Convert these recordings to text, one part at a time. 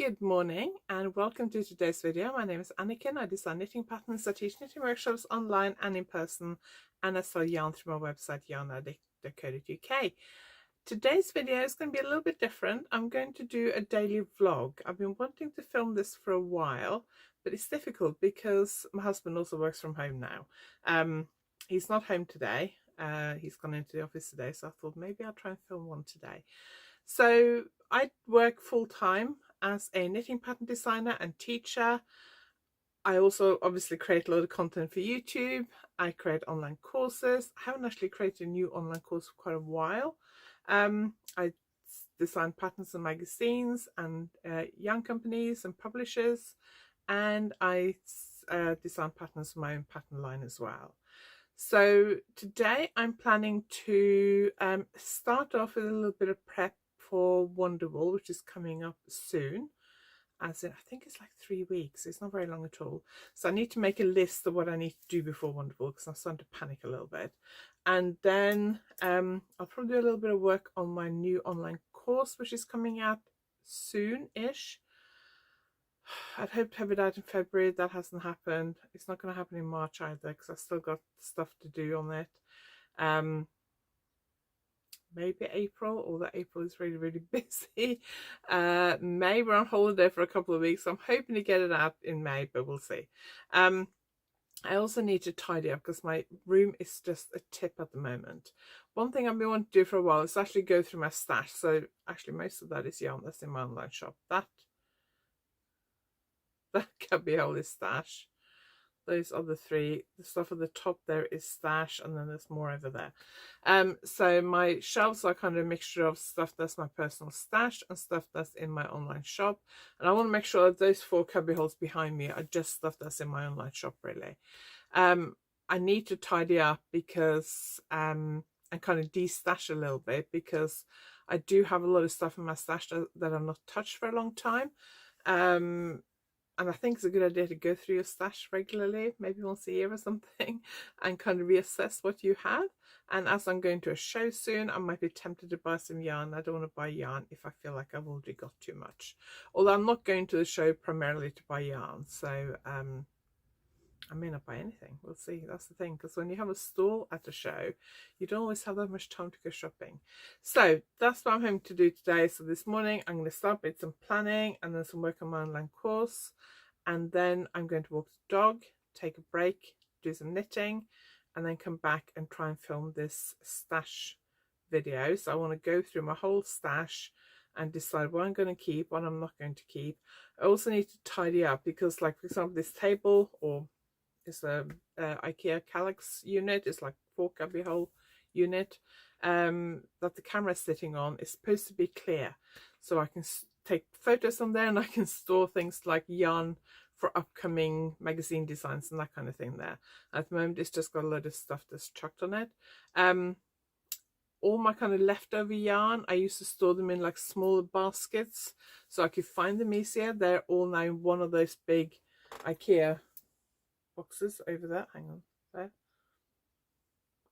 Good morning and welcome to today's video. My name is Anniken. I design knitting patterns. I teach knitting workshops online and in person, and I sell yarn through my website YarnAddict.co.uk. Today's video is going to be a little bit different. I'm going to do a daily vlog. I've been wanting to film this for a while, but it's difficult because my husband also works from home now. He's not home today. He's gone into the office today, so I thought maybe I'll try and film one today. So I work full-time as a knitting pattern designer and teacher. I also obviously create a lot of content for YouTube. I create online courses. I haven't actually created a new online course for quite a while. I design patterns and magazines and yarn companies and publishers, and I design patterns for my own pattern line as well. So today I'm planning to start off with a little bit of prep for Wonderwall, which is coming up soon. As in, I think it's like 3 weeks. It's not very long at all. So I need to make a list of what I need to do before Wonderwall because I'm starting to panic a little bit. And then I'll probably do a little bit of work on my new online course, which is coming out soon-ish. I'd hoped to have it out in February. That hasn't happened. It's not going to happen in March either because I've still got stuff to do on it. Maybe April, although April is really busy. May, we're on holiday for a couple of weeks, so I'm hoping to get it out in May, but we'll see. I also need to tidy up because my room is just a tip at the moment. One thing I've been wanting to do for a while is actually go through my stash. So actually most of that is yarn that's in my online shop. That cubbyhole is stash. Those other three, the stuff at the top there is stash, and then there's more over there. So my shelves are kind of a mixture of stuff that's my personal stash and stuff that's in my online shop, and I want to make sure that those 4 cubby holes behind me are just stuff that's in my online shop really. I need to tidy up because and kind of de-stash a little bit, because I do have a lot of stuff in my stash that I've not touched for a long time. And I think it's a good idea to go through your stash regularly, maybe once a year or something, and kind of reassess what you have. And as I'm going to a show soon, I might be tempted to buy some yarn. I don't want to buy yarn if I feel like I've already got too much. Although I'm not going to the show primarily to buy yarn, so I may not buy anything. We'll see. That's the thing, because when you have a stall at a show, you don't always have that much time to go shopping. So that's what I'm hoping to do today. So this morning I'm going to start with some planning and then some work on my online course, and then I'm going to walk the dog, take a break, do some knitting, and then come back and try and film this stash video. So I want to go through my whole stash and decide what I'm going to keep, what I'm not going to keep. I also need to tidy up because, like, for example, this table, or it's a IKEA Kallax unit. It's like 4 cubby hole unit that the camera is sitting on is supposed to be clear, so I can take photos on there and I can store things like yarn for upcoming magazine designs and that kind of thing there. At the moment it's just got a load of stuff that's chucked on it. All my kind of leftover yarn, I used to store them in like smaller baskets so I could find them easier. They're all now in one of those big IKEA boxes over there. Hang on, there,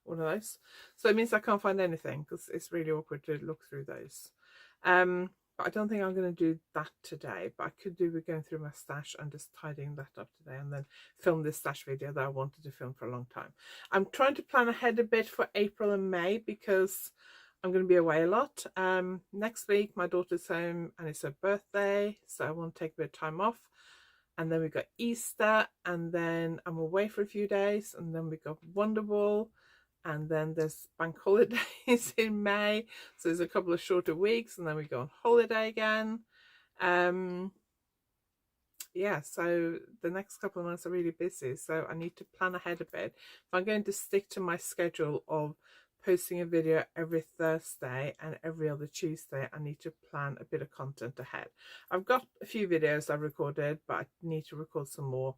one of those. So it means I can't find anything because it's really awkward to look through those. But I don't think I'm going to do that today, but I could do with going through my stash and just tidying that up today, and then film this stash video that I wanted to film for a long time. I'm trying to plan ahead a bit for April and May because I'm going to be away a lot. Next week my daughter's home and it's her birthday, so I want to take a bit of time off. And then we got Easter, and then I'm away for a few days, and then we got Wonderwall, and then there's bank holidays in May, so there's a couple of shorter weeks, and then we go on holiday again. Yeah, so the next couple of months are really busy, so I need to plan ahead a bit. If I'm going to stick to my schedule of posting a video every Thursday and every other Tuesday, I need to plan a bit of content ahead. I've got a few videos I've recorded, but I need to record some more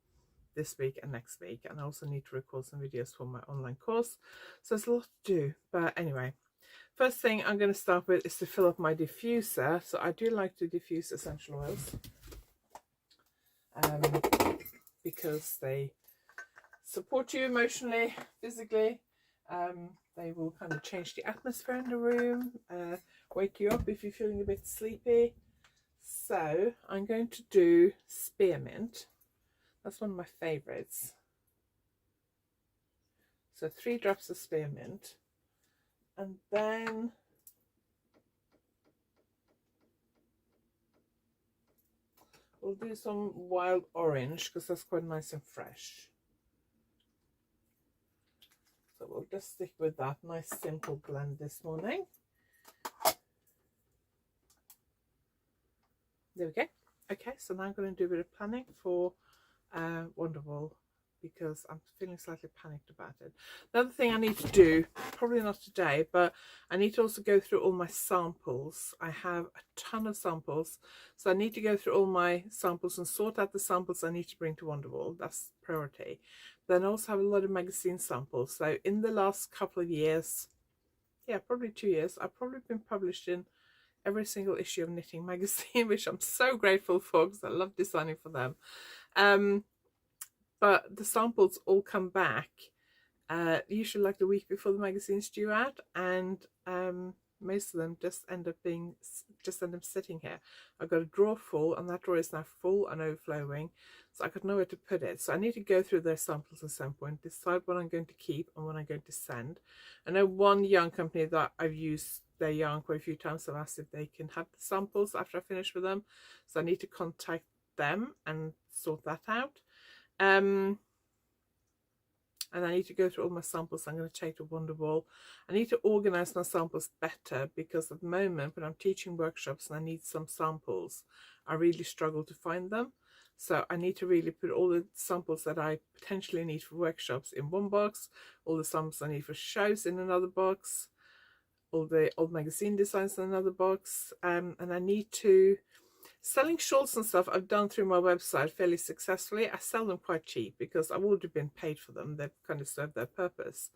this week and next week, and I also need to record some videos for my online course, so there's a lot to do. But anyway, first thing I'm going to start with is to fill up my diffuser. So I do like to diffuse essential oils because they support you emotionally, physically. They will kind of change the atmosphere in the room, wake you up if you're feeling a bit sleepy. So I'm going to do spearmint. That's one of my favourites. So 3 drops of spearmint, and then we'll do some wild orange because that's quite nice and fresh. So we'll just stick with that nice simple blend this morning. There we go. Okay, so now I'm going to do a bit of planning for Wonderwall because I'm feeling slightly panicked about it. Another thing I need to do, probably not today, but I need to also go through all my samples. I have a ton of samples, so I need to go through all my samples and sort out the samples I need to bring to Wonderwall. That's priority. Then I also have a lot of magazine samples. So in the last couple of years, yeah, probably 2 years, I've probably been published in every single issue of Knitting magazine, which I'm so grateful for because I love designing for them. But the samples all come back usually like the week before the magazine's due out, and most of them just end up sitting here. I've got a drawer full, and that drawer is now full and overflowing, so I've got nowhere to put it. So I need to go through their samples at some point, decide what I'm going to keep and what I'm going to send. I know one yarn company that I've used their yarn quite a few times. I've asked if they can have the samples after I finish with them, so I need to contact them and sort that out. And I need to go through all my samples I'm going to take to Wonderwall. I need to organise my samples better because at the moment when I'm teaching workshops and I need some samples, I really struggle to find them. So I need to really put all the samples that I potentially need for workshops in one box, all the samples I need for shows in another box, all the old magazine designs in another box, and I need to... Selling shawls and stuff I've done through my website fairly successfully. I sell them quite cheap because I've already been paid for them. They've kind of served their purpose.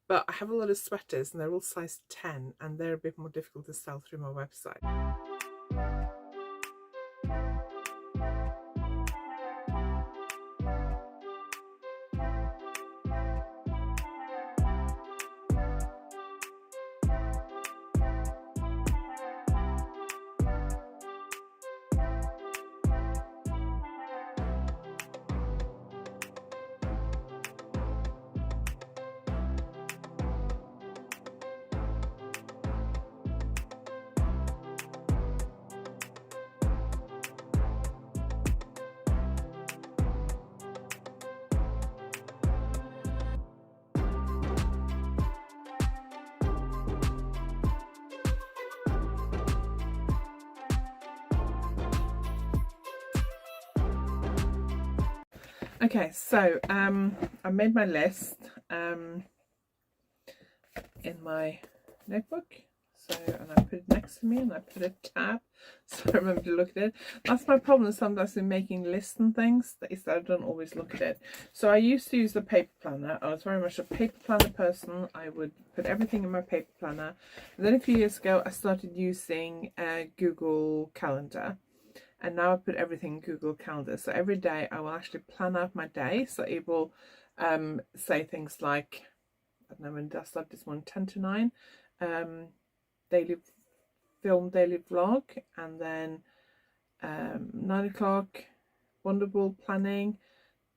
But I have a lot of sweaters and they're all size 10 and they're a bit more difficult to sell through my website. Okay, so I made my list in my notebook. So, and I put it next to me and I put a tab so I remember to look at it. That's my problem sometimes in making lists and things, is that I don't always look at it. So I used to use the paper planner. I was very much a paper planner person. I would put everything in my paper planner. And then a few years ago I started using Google Calendar. And now I put everything in Google Calendar. So every day I will actually plan out my day. So it will say things like, I don't know when I started this morning, 10 to 9, daily vlog, and then 9 o'clock, Wonderwall planning,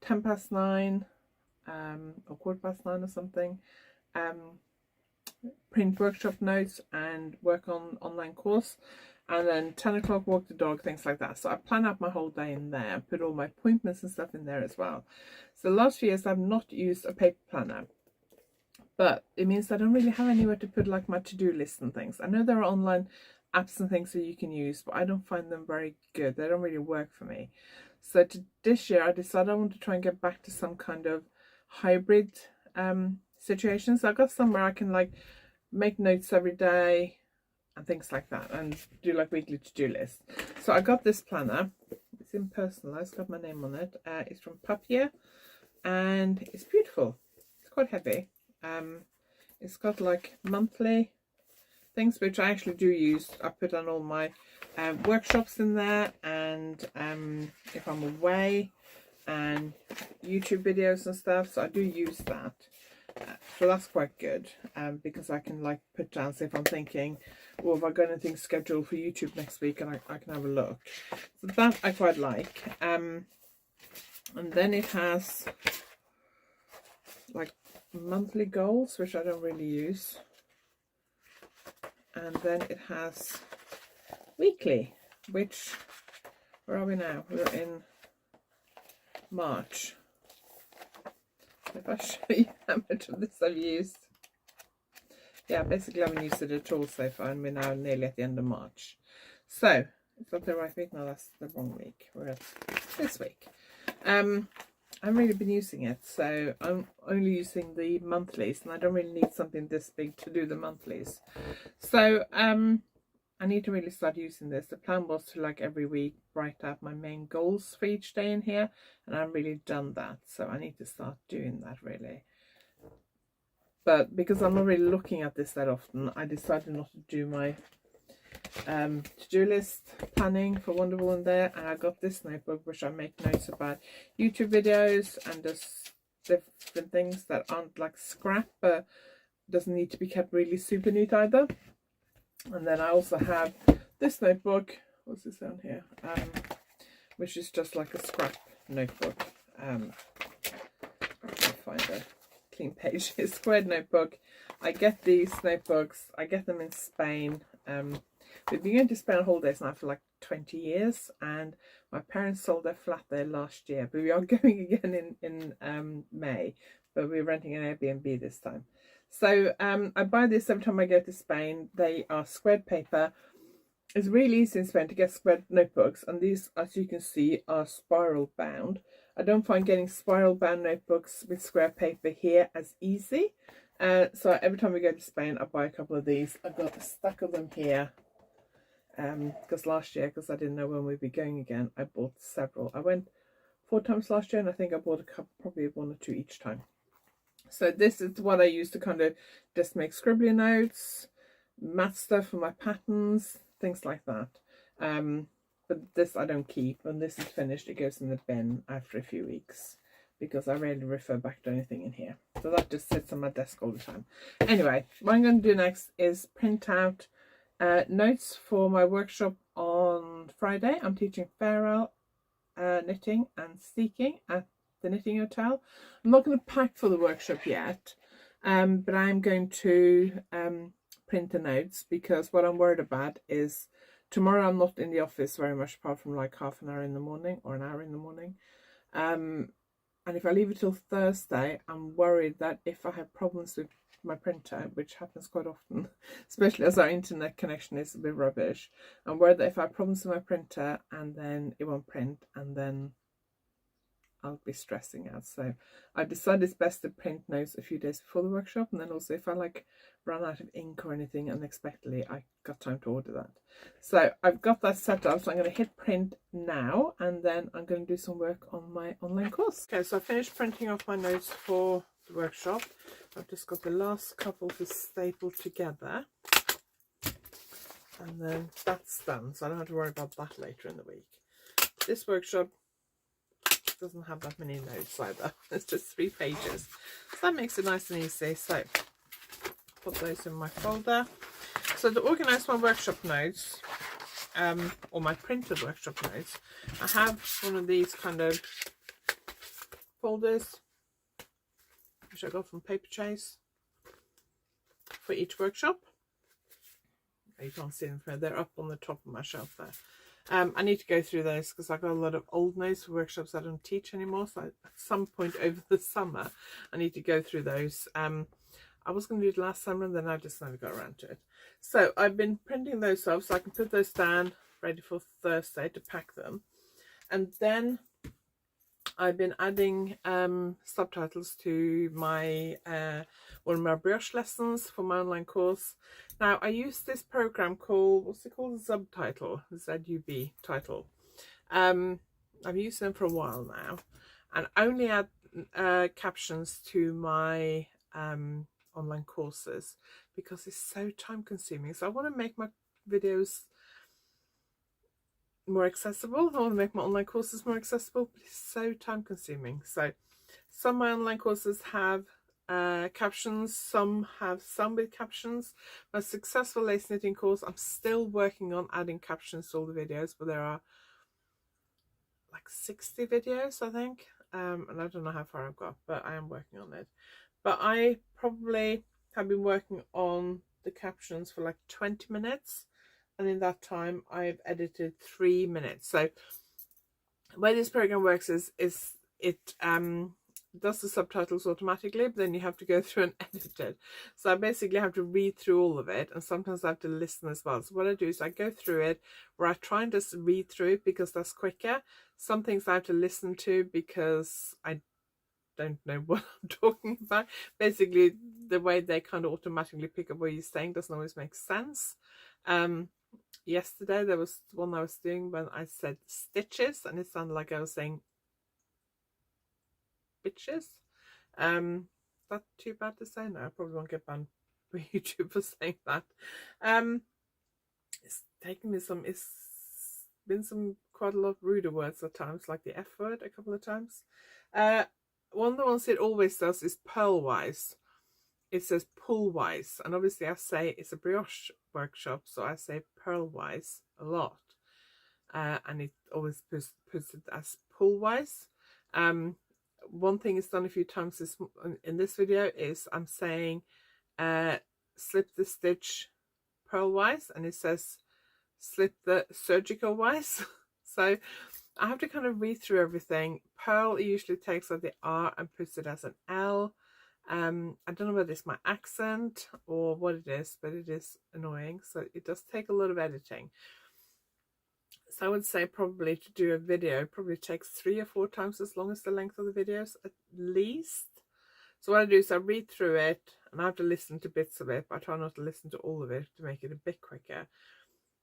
10 past 9, or quarter past 9 or something, print workshop notes and work on online course. And then 10 o'clock, walk the dog, things like that. So I plan out my whole day in there, put all my appointments and stuff in there as well. So the last few years I've not used a paper planner, but it means I don't really have anywhere to put like my to-do list and things. I know there are online apps and things that you can use, but I don't find them very good. They don't really work for me. So this year I decided I want to try and get back to some kind of hybrid situation. So I got somewhere I can like make notes every day and things like that, and do like weekly to-do lists. So I got this planner. It's in personalized, got my name on it. It's from Papier and it's beautiful. It's quite heavy. It's got like monthly things which I actually do use. I put on all my workshops in there, and if I'm away, and YouTube videos and stuff, so I do use that. So that's quite good, because I can like put down, say if I'm thinking, well, have I got anything scheduled for YouTube next week, and I can have a look. So that I quite like. And then it has like monthly goals, which I don't really use. And then it has weekly, which, where are we now? We're in March. If I show you how much of this I've used. Yeah, basically I haven't used it at all so far, and we're now nearly at the end of March. So, is that the right week? No, that's the wrong week. We're at this week. I've really been using it, so I'm only using the monthlies, and I don't really need something this big to do the monthlies. So, I need to really start using this. The plan was to, like, every week write out my main goals for each day in here, and I've really done that, so I need to start doing that really. But because I'm not really looking at this that often, I decided not to do my to-do list planning for Wonder Woman there, and I got this notebook which I make notes about YouTube videos and just different things that aren't like scrap, but doesn't need to be kept really super neat either. And then I also have this notebook, what's this down here, which is just like a scrap notebook. I'll find a clean page. It's squared notebook. I get these notebooks, I get them in Spain. We've been going to Spain on holidays now for like 20 years, and my parents sold their flat there last year, but we are going again in May, but we're renting an Airbnb this time. So I buy this every time I go to Spain. They are squared paper. It's really easy in Spain to get squared notebooks, and these, as you can see, are spiral bound. I don't find getting spiral bound notebooks with square paper here as easy. So every time we go to Spain, I buy a couple of these. I've got a stack of them here. Because last year, because I didn't know when we'd be going again, I bought several. I went 4 times last year, and I think I bought a couple, probably 1 or 2 each time. So this is what I use to kind of just make scribbly notes, math stuff for my patterns, things like that. But this I don't keep. When this is finished, it goes in the bin after a few weeks, because I rarely refer back to anything in here. So that just sits on my desk all the time. Anyway, what I'm going to do next is print out notes for my workshop on Friday. I'm teaching Farewell knitting and steeking at the Knitting Hotel. I'm not going to pack for the workshop yet, but I'm going to print the notes, because what I'm worried about is tomorrow I'm not in the office very much, apart from like half an hour in the morning or an hour in the morning. And if I leave it till Thursday, I'm worried that if I have problems with my printer, which happens quite often, especially as our internet connection is a bit rubbish, I'm worried that if I have problems with my printer, and then it won't print, and then I'll be stressing out. So I decided it's best to print notes a few days before the workshop, and then also if I like run out of ink or anything unexpectedly, I got time to order that. So I've got that set up, so I'm going to hit print now, and then I'm going to do some work on my online course. Okay, so I finished printing off my notes for the workshop. I've just got the last couple to staple together, and then that's done, so I don't have to worry about that later in the week. This workshop doesn't have that many notes either. It's just 3 pages, so that makes it nice and easy. So put those in my folder. So to organize my workshop notes, or my printed workshop notes, I have one of these kind of folders which I got from Paper Chase for each workshop. You can't see them from there, they're up on the top of my shelf there. I need to go through those because I've got a lot of old notes for workshops I don't teach anymore, so at some point over the summer I need to go through those. I was going to do it last summer, and then I just never got around to it. So I've been printing those off so I can put those down ready for Thursday to pack them. And then I've been adding subtitles to my one of my brioche lessons for my online course. Now I use this program called, what's it called? Subtitle, ZUB title. I've used them for a while now, and only add captions to my online courses because it's so time consuming. So I want to make my videos more accessible. I want to make my online courses more accessible, but it's so time consuming. So some of my online courses have captions. Some have some with captions. My successful lace knitting course, I'm still working on adding captions to all the videos, but there are like 60 videos, I think. And I don't know how far I've got, but I am working on it. But I probably have been working on the captions for like 20 minutes. And in that time, I've edited 3 minutes. So the way this program works is it does the subtitles automatically, but then you have to go through and edit it. So I basically have to read through all of it, and sometimes I have to listen as well. So what I do is I go through it, where I try and just read through it because that's quicker. Some things I have to listen to because I don't know what I'm talking about. Basically, the way they kind of automatically pick up what you're saying doesn't always make sense. Yesterday there was one I was doing when I said stitches, and it sounded like I was saying bitches. That's too bad to say now. I probably won't get banned for YouTube for saying that. It's taken me some, it's been some quite a lot of ruder words at times, like the F word a couple of times. One of the ones it always does is pearlwise. It says pullwise, and obviously I say it's a brioche workshop, so I say pearlwise a lot, and it always puts it as pullwise. One thing it's done a few times in this video is I'm saying slip the stitch pearlwise, and it says slip the surgical wise. So I have to kind of read through everything. Pearl usually takes out the R and puts it as an L. I don't know whether it's my accent or what it is, but it is annoying. So it does take a lot of editing. So I would say probably to do a video probably takes 3 or 4 times as long as the length of the videos at least. So what I do is I read through it, and I have to listen to bits of it, but I try not to listen to all of it to make it a bit quicker.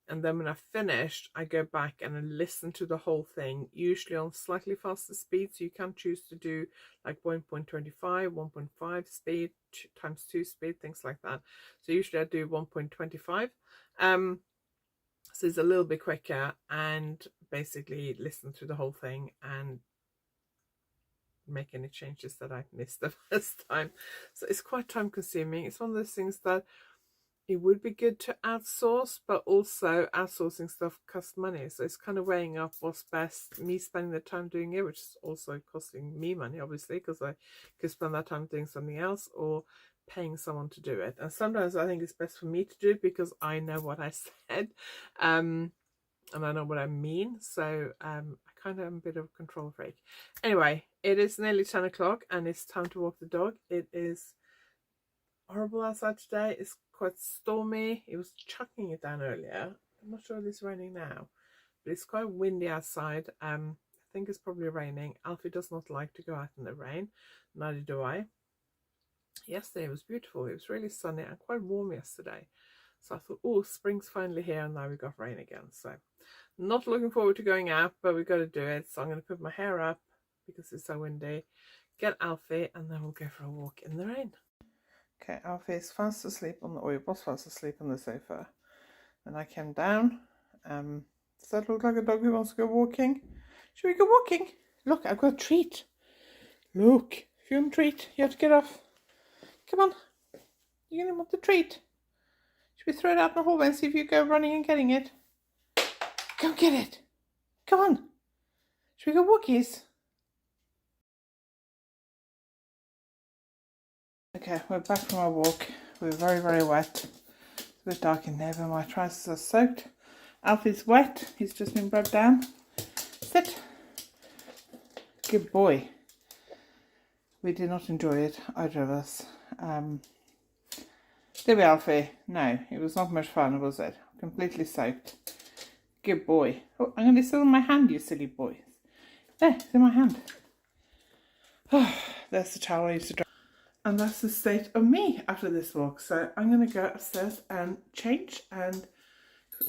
And then when I've finished, I go back and I listen to the whole thing, usually on slightly faster speed. So you can choose to do like 1.25, 1.5 speed, times 2 speed, things like that. So usually I do 1.25. So it's a little bit quicker, and basically listen through the whole thing and make any changes that I missed the first time. So it's quite time consuming. It's one of those things that it would be good to outsource, but also outsourcing stuff costs money. So it's kind of weighing up what's best, me spending the time doing it, which is also costing me money, obviously, because I could spend that time doing something else, or paying someone to do it. And sometimes I think it's best for me to do it because I know what I said, and I know what I mean. So I kind of am a bit of a control freak. Anyway, it is nearly 10 o'clock and it's time to walk the dog. It is horrible outside today. It's quite stormy. It was chucking it down earlier. I'm not sure if it's raining now, but it's quite windy outside. I think it's probably raining. Alfie does not like to go out in the rain, neither do I. Yesterday it was beautiful. It was really sunny and quite warm yesterday, so I thought, oh, spring's finally here, and now we got rain again. So not looking forward to going out, but we've got to do it. So I'm going to put my hair up because it's so windy, get Alfie, and then we'll go for a walk in the rain. Okay, Alfie is fast asleep on the, or he was fast asleep on the sofa. Then I came down. Does that look like a dog who wants to go walking? Should we go walking? Look, I've got a treat. Look, if you want a treat, you have to get off. Come on, you're gonna want the treat. Should we throw it out in the hallway and see if you go running and getting it? Go get it. Come on. Should we go walkies? Okay, we're back from our walk. We're very, very wet. It's a bit dark in there, but my trousers are soaked. Alfie's wet. He's just been rubbed down. Sit. Good boy. We did not enjoy it, either of us. Did we, Alfie? No, it was not much fun, was it? Completely soaked. Good boy. Oh, I'm going to sit on my hand, you silly boy. There, it's in my hand. Oh, there's the towel I used to dry. And that's the state of me after this walk. So I'm going to go upstairs and change, and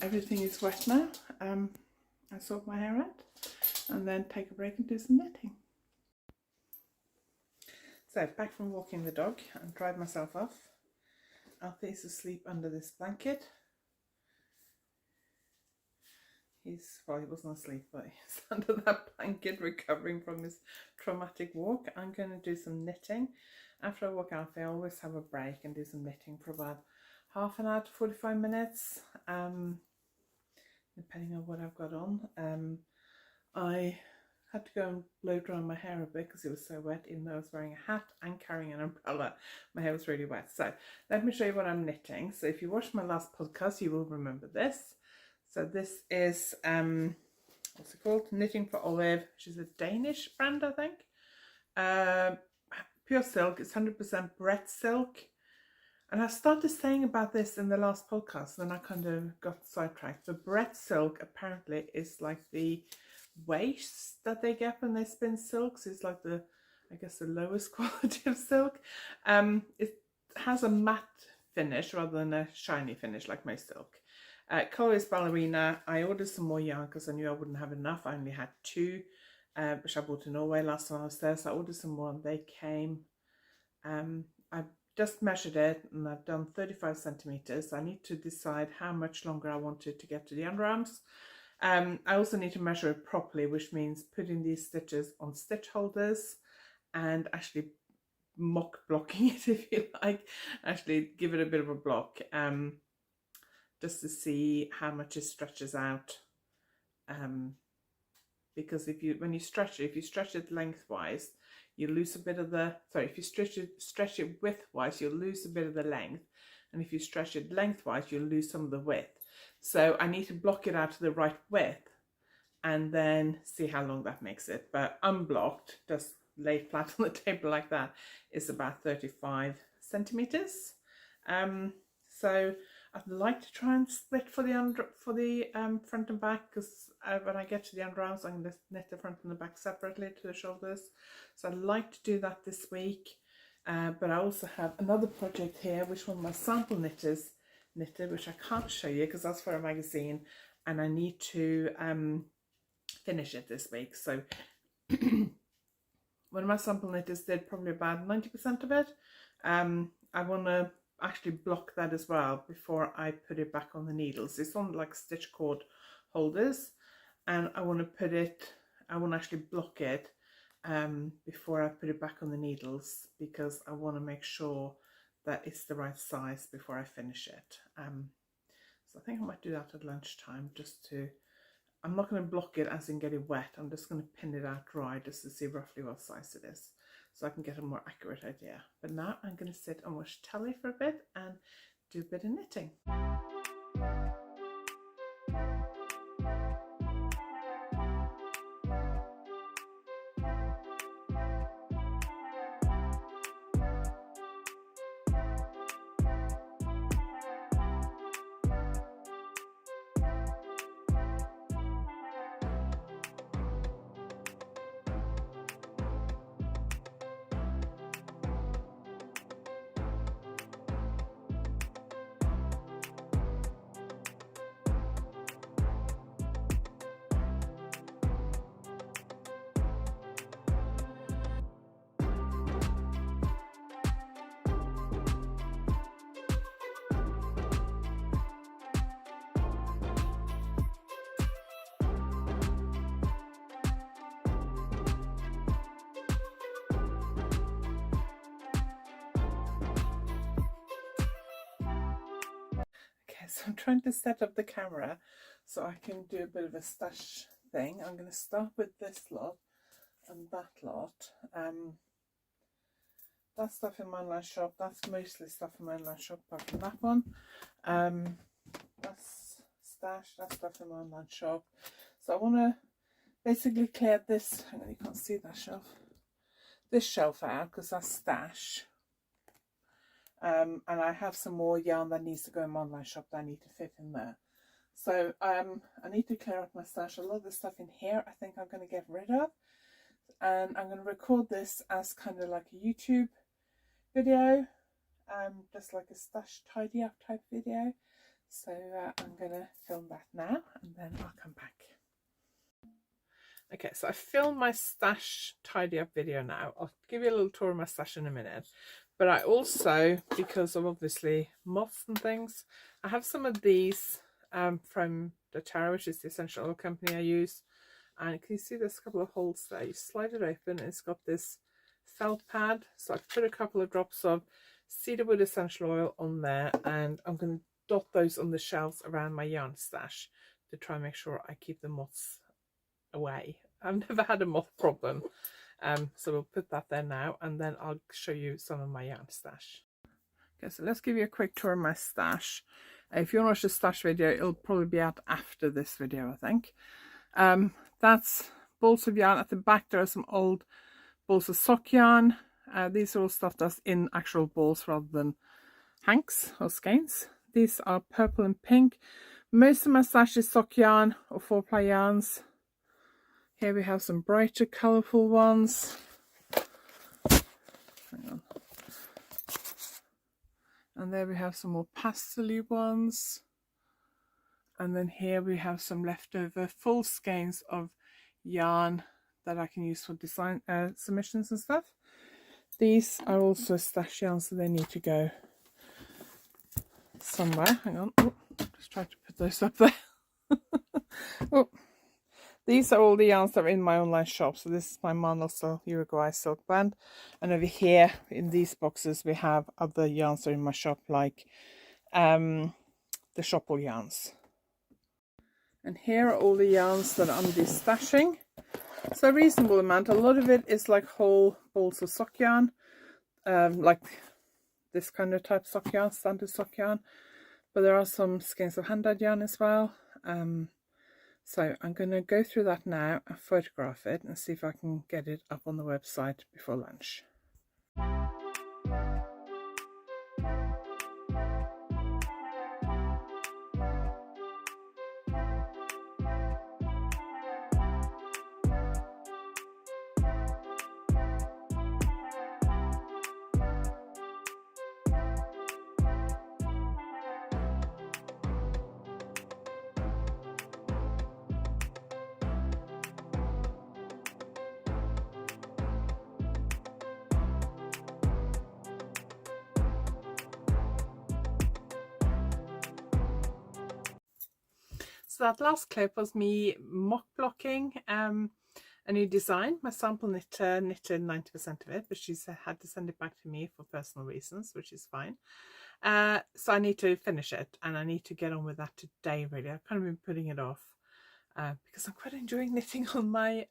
everything is wet now. I sort my hair out and then take a break and do some knitting. So back from walking the dog and dried myself off. Alfie is asleep under this blanket. Well, he wasn't asleep, but he's under that blanket recovering from his traumatic walk. I'm going to do some knitting. After I work out, I always have a break and do some knitting for about half an hour to 45 minutes, depending on what I've got on. I had to go and blow dry my hair a bit because it was so wet, even though I was wearing a hat and carrying an umbrella. My hair was really wet. So let me show you what I'm knitting. So if you watched my last podcast, you will remember this. So this is, what's it called? Knitting for Olive, which is a Danish brand, I think. Pure silk. It's 100% Brett silk. And I started saying about this in the last podcast, and then I kind of got sidetracked. But Brett silk apparently is like the waste that they get when they spin silks. It's like the, I guess, the lowest quality of silk. It has a matte finish rather than a shiny finish like most silk. Colour is Ballerina. I ordered some more yarn because I knew I wouldn't have enough. I only had 2, which I bought in Norway last time I was there. So I ordered some more and they came. I just measured it and I've done 35 centimeters. I need to decide how much longer I want it to get to the underarms. I also need to measure it properly, which means putting these stitches on stitch holders and actually mock blocking it, if you like. Actually give it a bit of a block, just to see how much it stretches out. Because when you stretch it lengthwise, you lose a bit of the, sorry, if you stretch it widthwise, you'll lose a bit of the length. And if you stretch it lengthwise, you'll lose some of the width. So I need to block it out to the right width and then see how long that makes it. But unblocked, just laid flat on the table like that, is about 35 centimeters. So I'd like to try and split for the front and back, because when I get to the underarms, I'm going to knit the front and the back separately to the shoulders. So I'd like to do that this week. But I also have another project here, which one of my sample knitters knitted, which I can't show you because that's for a magazine, and I need to finish it this week. So one of my sample knitters did probably about 90% of it. I want to actually block that as well before I put it back on the needles. It's on like stitch cord holders, and I want to actually block it before I put it back on the needles, because I want to make sure that it's the right size before I finish it. So I think I might do that at lunchtime, just to, I'm not going to block it as in get it wet, I'm just going to pin it out dry just to see roughly what size it is, so I can get a more accurate idea. But now I'm going to sit and watch telly for a bit and do a bit of knitting. So I'm trying to set up the camera so I can do a bit of a stash thing. I'm going to start with this lot and that lot. That stuff in my online shop, that's mostly stuff in my online shop apart from that one. That's stash, that's stuff in my online shop. So I want to basically clear this, hang on, you can't see that shelf, this shelf out because that's stash. And I have some more yarn that needs to go in my online shop that I need to fit in there. So I need to clear up my stash. A lot of the stuff in here I think I'm going to get rid of. And I'm going to record this as kind of like a YouTube video. Just like a stash tidy up type video. So I'm going to film that now and then I'll come back. Okay, so I filmed my stash tidy up video now. I'll give you a little tour of my stash in a minute. But I also, because of obviously moths and things, I have some of these from doTERRA, which is the essential oil company I use. And can you see there's a couple of holes there? You slide it open and it's got this felt pad. So I've put a couple of drops of cedarwood essential oil on there, and I'm going to dot those on the shelves around my yarn stash to try and make sure I keep the moths away. I've never had a moth problem. So we'll put that there now, and then I'll show you some of my yarn stash. Okay, so let's give you a quick tour of my stash. If you want to watch the stash video, it'll probably be out after this video, I think. That's balls of yarn. At the back there are some old balls of sock yarn. These are all stuff that's in actual balls rather than hanks or skeins. These are purple and pink. Most of my stash is sock yarn or 4-ply yarns. Here we have some brighter colourful ones. Hang on. And there we have some more pastel-y ones. And then here we have some leftover full skeins of yarn that I can use for design submissions and stuff. These are also stash yarns, so they need to go somewhere. Hang on. Oh, just try to put those up there. Oh. These are all the yarns that are in my online shop. So this is my Mandelso Uruguay silk band. And over here in these boxes we have other yarns that are in my shop, like the Shopple yarns. And here are all the yarns that I'm destashing. So a reasonable amount. A lot of it is like whole balls of sock yarn. Like this kind of type sock yarn, standard sock yarn. But there are some skeins of hand-dyed yarn as well. So I'm going to go through that now and photograph it and see if I can get it up on the website before lunch. So that last clip was me mock blocking a new design. My sample knitter knitted 90% of it, but she had to send it back to me for personal reasons, which is fine. So I need to finish it, and I need to get on with that today, really. I've kind of been putting it off because I'm quite enjoying knitting on my,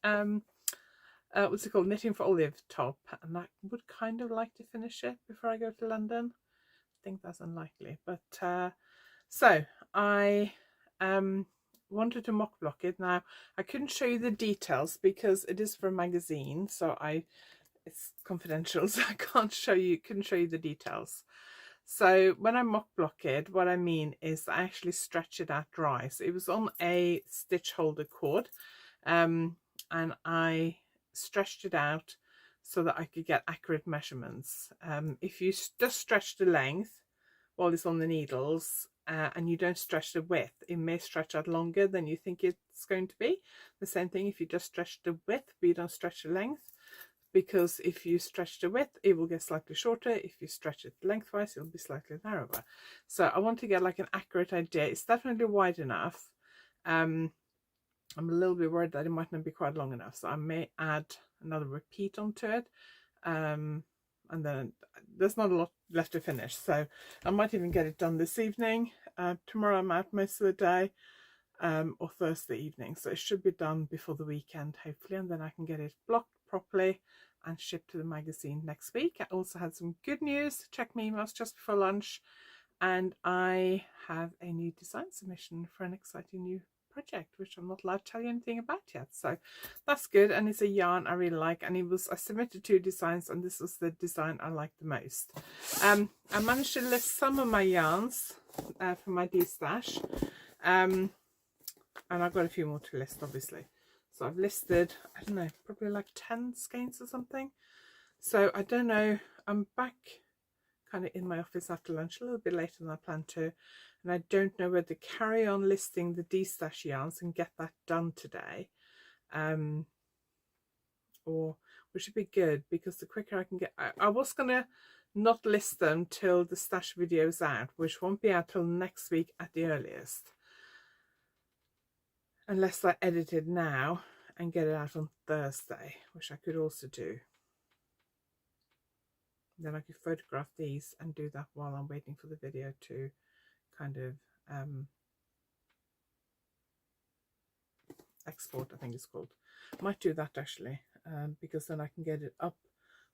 what's it called, Knitting for Olive top, and I would kind of like to finish it before I go to London. I think that's unlikely, but so I wanted to mock block it. Now I couldn't show you the details because it is for a magazine, so it's confidential, so I couldn't show you the details. So when I mock block it, what I mean is I actually stretch it out dry. So it was on a stitch holder cord, and I stretched it out so that I could get accurate measurements. If you just stretch the length while it's on the needles, and you don't stretch the width, it may stretch out longer than you think it's going to be. The same thing if you just stretch the width but you don't stretch the length, because if you stretch the width it will get slightly shorter. If you stretch it lengthwise it'll be slightly narrower. So I want to get like an accurate idea. It's definitely wide enough. I'm a little bit worried that it might not be quite long enough, so I may add another repeat onto it. And then there's not a lot left to finish, so I might even get it done this evening. Tomorrow I'm out most of the day, or Thursday evening, so it should be done before the weekend hopefully, and then I can get it blocked properly and shipped to the magazine next week. I also had some good news. Check my emails just before lunch, and I have a new design submission for an exciting new project, which I'm not allowed to tell you anything about yet, so that's good. And it's a yarn I really like, and I submitted 2 designs, and this was the design I liked the most. I managed to list some of my yarns for my D-stash, and I've got a few more to list obviously. So I've listed, I don't know, probably like 10 skeins or something. So I don't know, I'm back kind of in my office after lunch a little bit later than I planned to, and I don't know whether to carry on listing the D-stash yarns and get that done today, or which would be good, because the quicker I can get, I was gonna not list them till the stash video is out, which won't be out till next week at the earliest, unless I edit it now and get it out on Thursday, which I could also do. Then I could photograph these and do that while I'm waiting for the video to kind of export, I think it's called. Might do that actually, because then I can get it up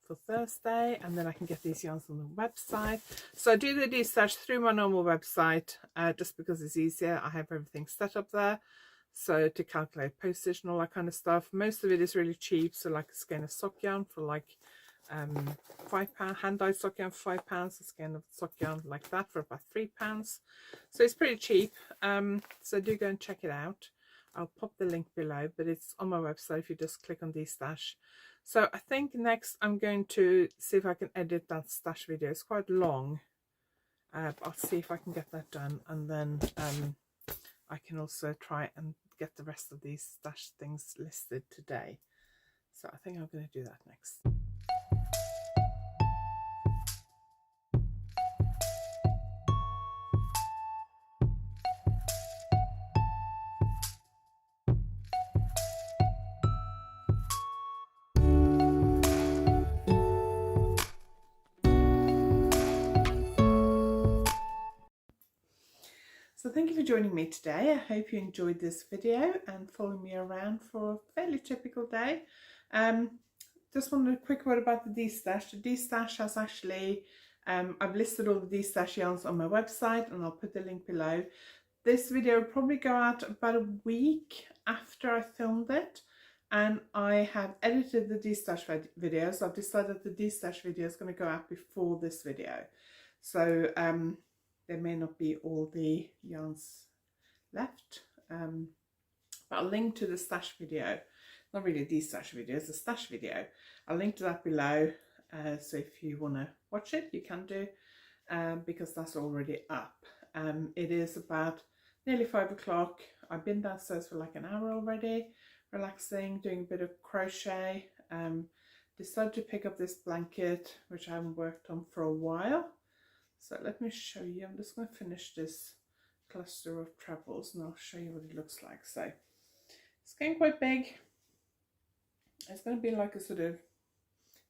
for Thursday, and then I can get these yarns on the website. So I do the de-stash through my normal website, just because it's easier. I have everything set up there, so to calculate postage and all that kind of stuff. Most of it is really cheap, so like a skein of sock yarn for like £5, hand-dyed sock yarn for £5, a skein of sock yarn like that for about £3. So it's pretty cheap, so do go and check it out. I'll pop the link below, but it's on my website if you just click on de-stash. So I think next I'm going to see if I can edit that stash video. It's quite long. I'll see if I can get that done, and then I can also try and get the rest of these stash things listed today. So I think I'm going to do that next. So thank you for joining me today. I hope you enjoyed this video and following me around for a fairly typical day. Just wanted a quick word about the de-stash. The de-stash has actually, I've listed all the de-stash yarns on my website, and I'll put the link below. This video will probably go out about a week after I filmed it, and I have edited the de-stash videos. I've decided the de-stash video is going to go out before this video. So there may not be all the yarns left, but I'll link to the stash video. Not really a de-stash video, it's a stash video. I'll link to that below, so if you want to watch it, you can do, because that's already up. It is about nearly 5 o'clock. I've been downstairs for like an hour already, relaxing, doing a bit of crochet. Decided to pick up this blanket, which I haven't worked on for a while. So let me show you. I'm just going to finish this cluster of trebles and I'll show you what it looks like. So it's getting quite big. It's going to be like a sort of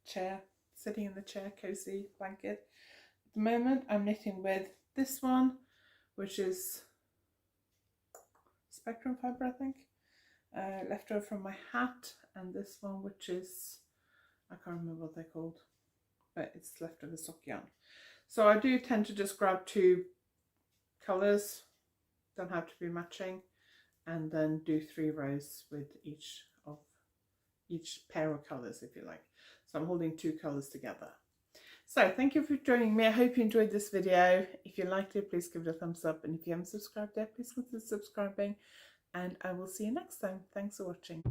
chair, sitting in the chair, cozy blanket. At the moment I'm knitting with this one, which is spectrum fibre, I think, left over from my hat, and this one, which is, I can't remember what they're called, but it's left over sock yarn. So I do tend to just grab 2 colours, don't have to be matching, and then do 3 rows with each pair of colours, if you like. So I'm holding 2 colours together. So thank you for joining me. I hope you enjoyed this video. If you liked it, please give it a thumbs up, and if you haven't subscribed yet, please consider subscribing, and I will see you next time. Thanks for watching.